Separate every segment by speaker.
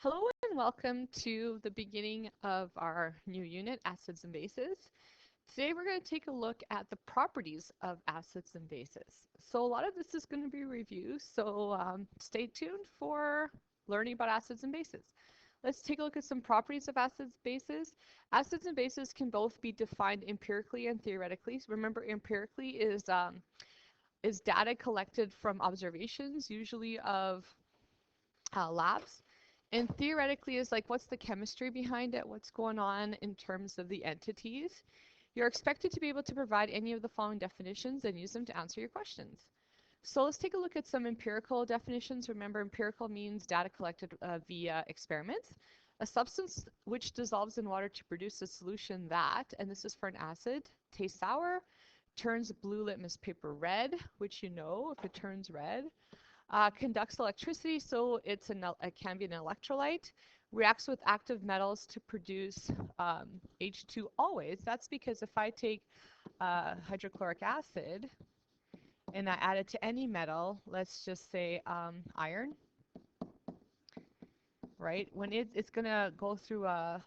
Speaker 1: Hello and welcome to the beginning of our new unit, acids and bases. Today we're going to take a look at the properties of acids and bases. So a lot of this is going to be review, so stay tuned for learning about acids and bases. Let's take a look at some properties of acids and bases. Acids and bases can both be defined empirically and theoretically. So remember, empirically is data collected from observations, usually of labs. And theoretically is like, what's the chemistry behind it? What's going on in terms of the entities? You're expected to be able to provide any of the following definitions and use them to answer your questions. So let's take a look at some empirical definitions. Remember, empirical means data collected via experiments. A substance which dissolves in water to produce a solution that, and this is for an acid, tastes sour, turns blue litmus paper red, which you know if it turns red, conducts electricity, so it can be an electrolyte, reacts with active metals to produce H2 always. That's because if I take hydrochloric acid and I add it to any metal, let's just say iron, right? When it's going to go through a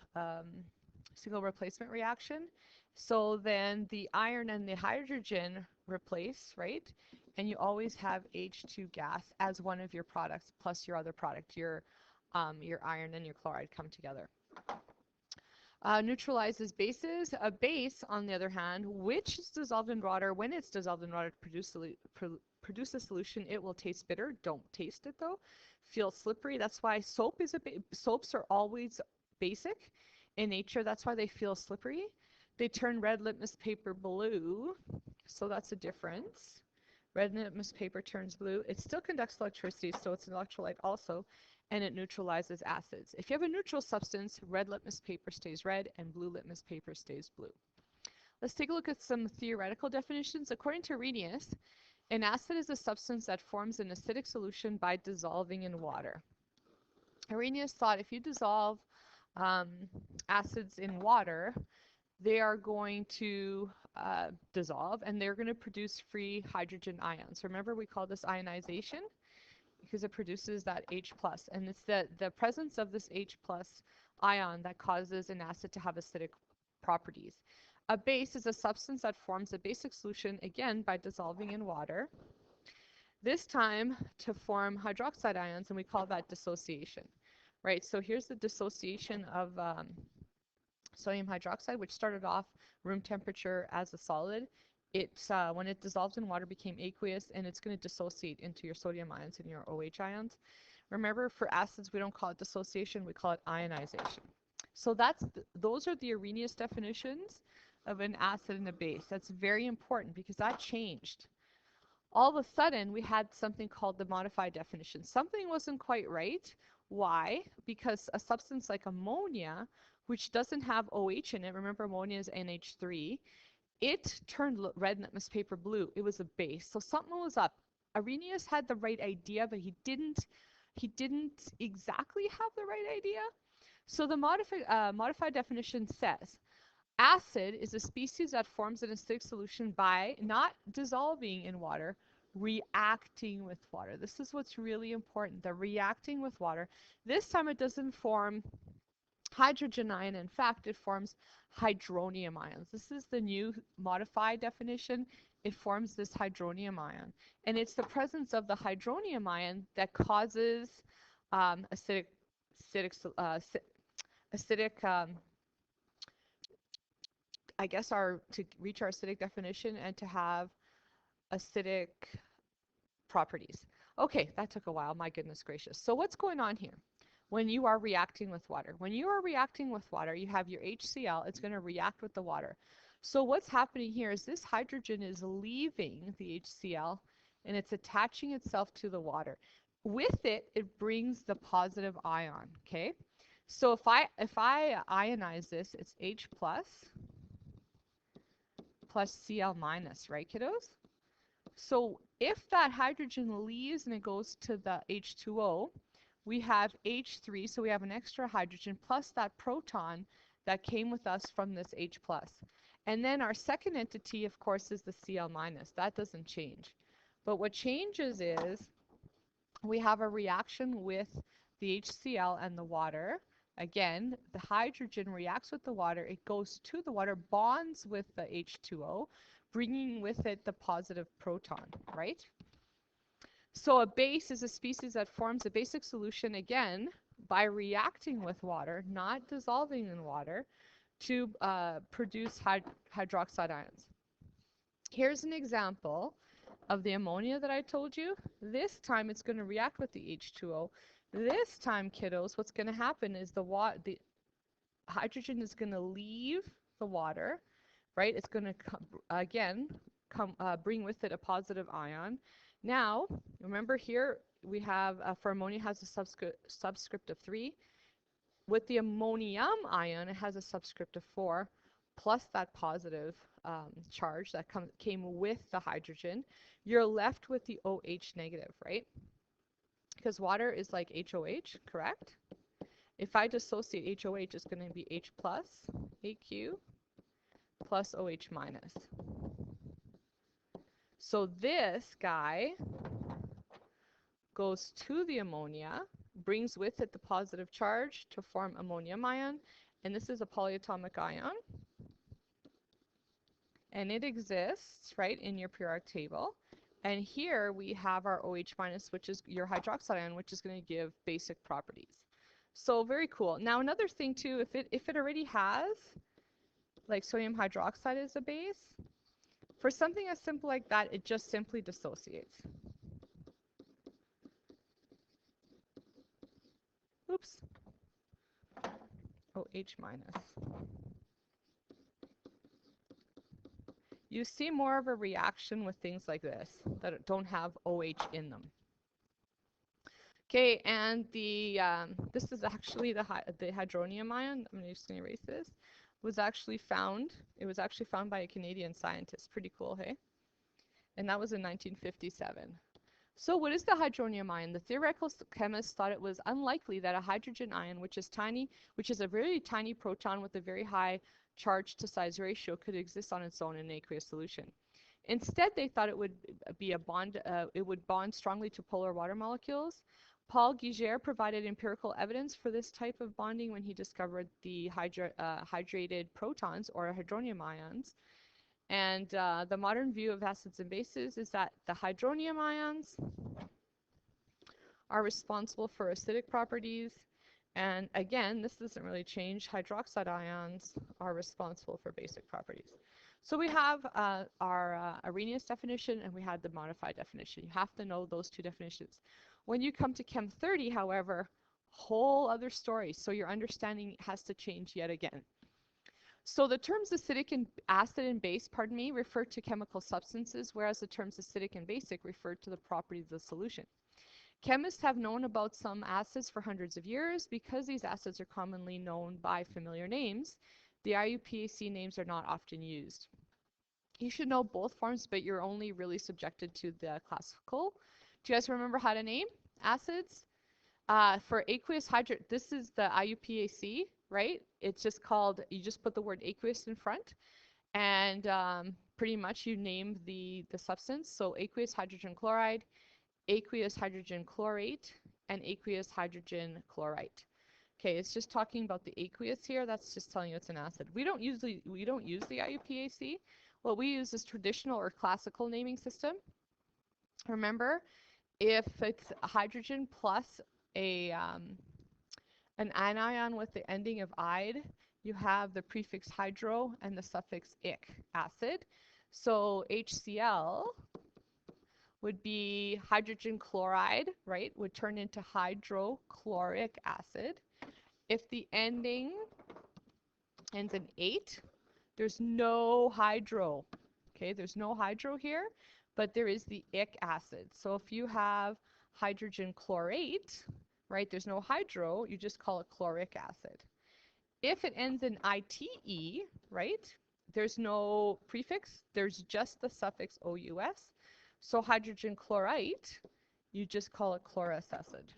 Speaker 1: single replacement reaction, so then the iron and the hydrogen replace, right? And you always have H2 gas as one of your products plus your other product, your iron and your chloride come together. Neutralizes bases. A base, on the other hand, which is dissolved in water, when it's dissolved in water to produce a solution, it will taste bitter. Don't taste it though. Feel slippery. That's why soaps are always basic in nature. That's why they feel slippery. They turn red litmus paper blue, so that's a difference. Red litmus paper turns blue. It still conducts electricity, so it's an electrolyte also, and it neutralizes acids. If you have a neutral substance, red litmus paper stays red and blue litmus paper stays blue. Let's take a look at some theoretical definitions. According to Arrhenius, an acid is a substance that forms an acidic solution by dissolving in water. Arrhenius thought if you dissolve acids in water, they are going to dissolve and they're going to produce free hydrogen ions. Remember, we call this ionization because it produces that H+. And it's the presence of this H+ ion that causes an acid to have acidic properties. A base is a substance that forms a basic solution, again, by dissolving in water, this time to form hydroxide ions, and we call that dissociation, right? So here's the dissociation of sodium hydroxide, which started off room temperature as a solid. When it dissolved in water, became aqueous, and it's going to dissociate into your sodium ions and your OH ions. Remember, for acids, we don't call it dissociation, we call it ionization. So those are the Arrhenius definitions of an acid and a base. That's very important because that changed. All of a sudden, we had something called the modified definition. Something wasn't quite right. Why? Because a substance like ammonia, which doesn't have OH in it, remember ammonia is NH3, it turned red litmus paper blue. It was a base. So something was up. Arrhenius had the right idea, but he didn't exactly have the right idea. So the modified definition says, acid is a species that forms an acidic solution by not dissolving in water, reacting with water. This is what's really important, the reacting with water. This time it doesn't form hydrogen ion. In fact, it forms hydronium ions. This is the new modified definition. It forms this hydronium ion. And it's the presence of the hydronium ion that causes acidic I guess to reach our acidic definition and to have acidic properties. Okay, that took a while, my goodness gracious. So what's going on here when you are reacting with water? When you are reacting with water, you have your HCl, it's going to react with the water. So what's happening here is this hydrogen is leaving the HCl and it's attaching itself to the water. With it, it brings the positive ion, okay? So if I ionize this, it's H plus Cl minus, right, kiddos? So if that hydrogen leaves and it goes to the H2O, we have H3, so we have an extra hydrogen plus that proton that came with us from this H+. And then our second entity, of course, is the Cl-. That doesn't change. But what changes is we have a reaction with the HCl and the water. Again, the hydrogen reacts with the water. It goes to the water, bonds with the H2O, bringing with it the positive proton, right? So a base is a species that forms a basic solution, again, by reacting with water, not dissolving in water, to produce hydroxide ions. Here's an example of the ammonia that I told you. This time it's going to react with the H2O. This time, kiddos, what's going to happen is the hydrogen is going to leave the water, right? It's going to bring with it a positive ion. Now, remember here we have for ammonia has a subscript of 3. With the ammonium ion, it has a subscript of 4 plus that positive charge that came with the hydrogen. You're left with the OH negative, right? Because water is like HOH, correct? If I dissociate HOH, it's going to be H plus AQ plus OH minus. So this guy goes to the ammonia, brings with it the positive charge to form ammonium ion, and this is a polyatomic ion. And it exists, right, in your periodic table. And here we have our OH minus, which is your hydroxide ion, which is going to give basic properties. So very cool. Now another thing too, if it already has, like sodium hydroxide as a base, for something as simple like that, it just simply dissociates. Oops. OH minus. You see more of a reaction with things like this that don't have OH in them. Okay, and this is actually the hydronium ion. I'm just going to erase this. It was actually found by a Canadian scientist. Pretty cool, hey? And that was in 1957. So what is the hydronium ion? The theoretical chemists thought it was unlikely that a hydrogen ion, which is a very tiny proton with a very high charge to size ratio, could exist on its own in an aqueous solution. Instead, they thought it would be it would bond strongly to polar water molecules. Paul Giguère provided empirical evidence for this type of bonding when he discovered the hydrated protons, or hydronium ions. And the modern view of acids and bases is that the hydronium ions are responsible for acidic properties. And again, this doesn't really change. Hydroxide ions are responsible for basic properties. So we have our Arrhenius definition, and we had the modified definition. You have to know those two definitions. When you come to Chem 30, however, whole other story. So your understanding has to change yet again. So the terms acid and base, refer to chemical substances, whereas the terms acidic and basic refer to the properties of the solution. Chemists have known about some acids for hundreds of years. Because these acids are commonly known by familiar names, the IUPAC names are not often used. You should know both forms, but you're only really subjected to the classical. Do you guys remember how to name acids? For aqueous hydrate, this is the IUPAC, right? It's just called, you just put the word aqueous in front, and pretty much you name the substance. So aqueous hydrogen chloride, aqueous hydrogen chlorate, and aqueous hydrogen chlorite. Okay, it's just talking about the aqueous here. That's just telling you it's an acid. We don't use the IUPAC. What we use is traditional or classical naming system. Remember, if it's hydrogen plus an anion with the ending of "ide," you have the prefix hydro and the suffix ic, acid. So HCl would be hydrogen chloride, right? Would turn into hydrochloric acid. If the ending ends in "ate," there's no hydro. Okay, there's no hydro here, but there is the ic acid. So if you have hydrogen chlorate, right, there's no hydro, you just call it chloric acid. If it ends in ITE, right, there's no prefix, there's just the suffix OUS. So hydrogen chlorite, you just call it chlorous acid.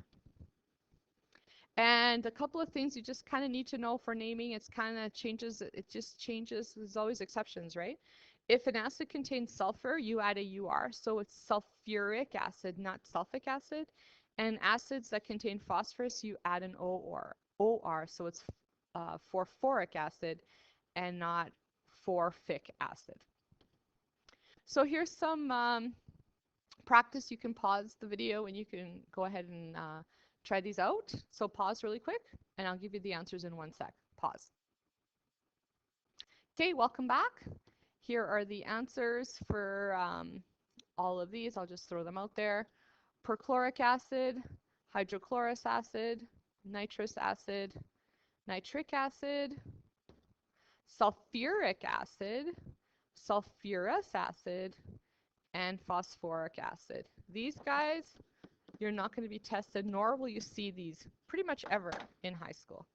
Speaker 1: And a couple of things you just kind of need to know for naming. It's kind of changes, it just changes. There's always exceptions, right? If an acid contains sulfur, you add a UR, so it's sulfuric acid, not sulfic acid. And acids that contain phosphorus, you add an OR, so it's phosphoric acid and not phosphoric acid. So here's some practice. You can pause the video and you can go ahead and try these out. So pause really quick and I'll give you the answers in 1 sec. Pause. Okay, welcome back. Here are the answers for all of these. I'll just throw them out there. Perchloric acid, hydrochlorous acid, nitrous acid, nitric acid, sulfuric acid, sulfurous acid, and phosphoric acid. These guys, you're not going to be tested, nor will you see these pretty much ever in high school.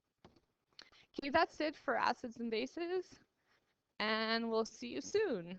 Speaker 1: Okay, that's it for acids and bases, and we'll see you soon.